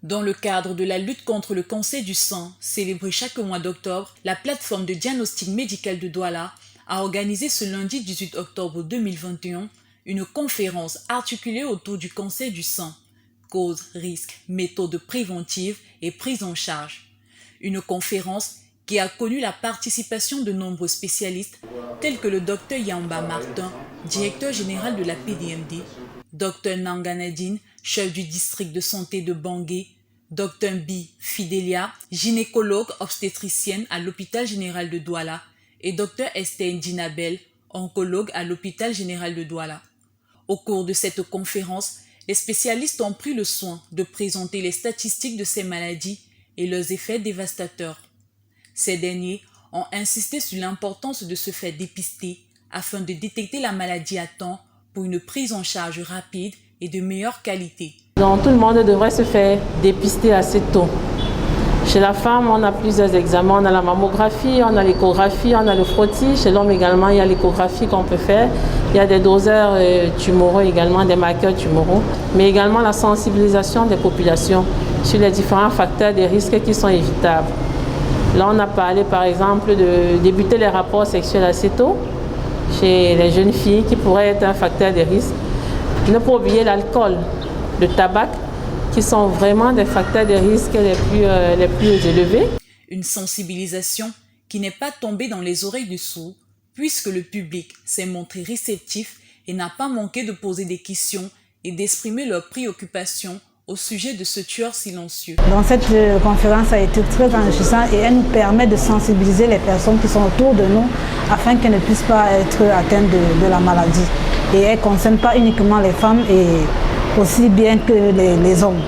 Dans le cadre de la lutte contre le cancer du sein, célébrée chaque mois d'octobre, la plateforme de diagnostic médical de Douala a organisé ce lundi 18 octobre 2021 une conférence articulée autour du cancer du sein, causes, risques, méthodes préventives et prise en charge. Une conférence qui a connu la participation de nombreux spécialistes tels que le Dr Yamba Martin, directeur général de la PDMD, Dr Nanganadine, chef du district de santé de Bangui, Dr Bi Fidelia, gynécologue obstétricienne à l'hôpital général de Douala, et Dr Esther Ndinabel, oncologue à l'hôpital général de Douala. Au cours de cette conférence, les spécialistes ont pris le soin de présenter les statistiques de ces maladies et leurs effets dévastateurs. Ces derniers ont insisté sur l'importance de se faire dépister afin de détecter la maladie à temps pour une prise en charge rapide et de meilleure qualité. Donc, tout le monde devrait se faire dépister assez tôt. Chez la femme, on a plusieurs examens. On a la mammographie, on a l'échographie, on a le frottis. Chez l'homme également, il y a l'échographie qu'on peut faire. Il y a des doseurs tumoraux également, des marqueurs tumoraux. Mais également la sensibilisation des populations sur les différents facteurs de risques qui sont évitables. Là, on a parlé par exemple de débuter les rapports sexuels assez tôt chez les jeunes filles qui pourraient être un facteur de risque. Ne pas oublier l'alcool, le tabac, qui sont vraiment des facteurs de risque les plus élevés. Une sensibilisation qui n'est pas tombée dans les oreilles du sourd, puisque le public s'est montré réceptif et n'a pas manqué de poser des questions et d'exprimer leurs préoccupations au sujet de ce tueur silencieux. Donc cette conférence a été très enrichissante et elle nous permet de sensibiliser les personnes qui sont autour de nous afin qu'elles ne puissent pas être atteintes de la maladie. Et elle ne concerne pas uniquement les femmes et aussi bien que les hommes.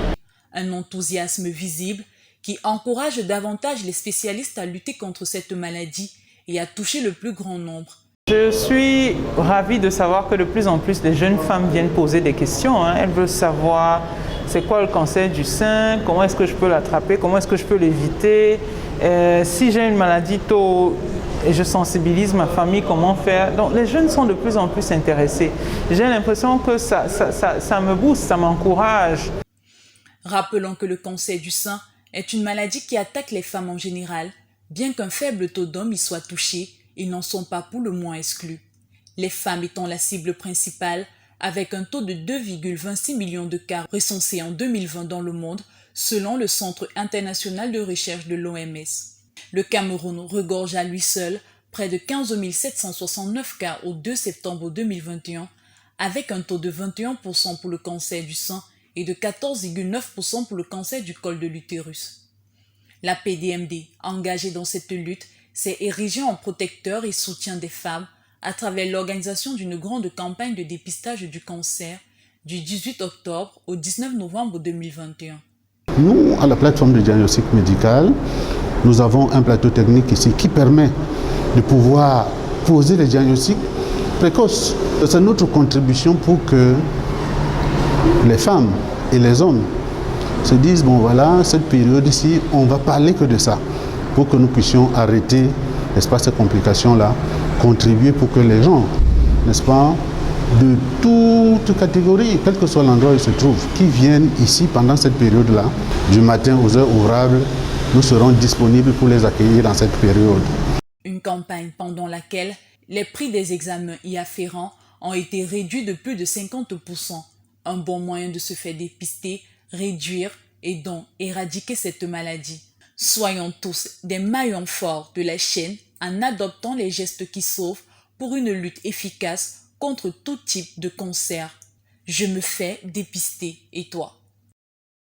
Un enthousiasme visible qui encourage davantage les spécialistes à lutter contre cette maladie et à toucher le plus grand nombre. Je suis ravie de savoir que de plus en plus de jeunes femmes viennent poser des questions. Elles veulent savoir c'est quoi le cancer du sein, comment est-ce que je peux l'attraper, comment est-ce que je peux l'éviter. Si j'ai une maladie tôt, et je sensibilise ma famille, comment faire. Donc les jeunes sont de plus en plus intéressés. J'ai l'impression que ça me booste, ça m'encourage. Rappelons que le cancer du sein est une maladie qui attaque les femmes en général. Bien qu'un faible taux d'hommes y soit touché, ils n'en sont pas pour le moins exclus. Les femmes étant la cible principale, avec un taux de 2,26 millions de cas recensés en 2020 dans le monde, selon le Centre international de recherche de l'OMS. Le Cameroun regorge à lui seul près de 15 769 cas au 2 septembre 2021, avec un taux de 21% pour le cancer du sein et de 14,9% pour le cancer du col de l'utérus. La PDMD, engagée dans cette lutte, s'est érigée en protecteur et soutien des femmes à travers l'organisation d'une grande campagne de dépistage du cancer du 18 octobre au 19 novembre 2021. Nous, à la plateforme de diagnostic médical, nous avons un plateau technique ici qui permet de pouvoir poser les diagnostics précoces. C'est notre contribution pour que les femmes et les hommes se disent, bon voilà, cette période ici, on va parler que de ça, pour que nous puissions arrêter, n'est-ce pas, ces complications-là, contribuer pour que les gens, n'est-ce pas, de toute catégorie, quel que soit l'endroit où ils se trouvent, qui viennent ici pendant cette période-là, du matin aux heures ouvrables, nous serons disponibles pour les accueillir dans cette période. Une campagne pendant laquelle les prix des examens y afférents ont été réduits de plus de 50%. Un bon moyen de se faire dépister, réduire et donc éradiquer cette maladie. Soyons tous des maillons forts de la chaîne en adoptant les gestes qui sauvent pour une lutte efficace contre tout type de cancer. Je me fais dépister, et toi?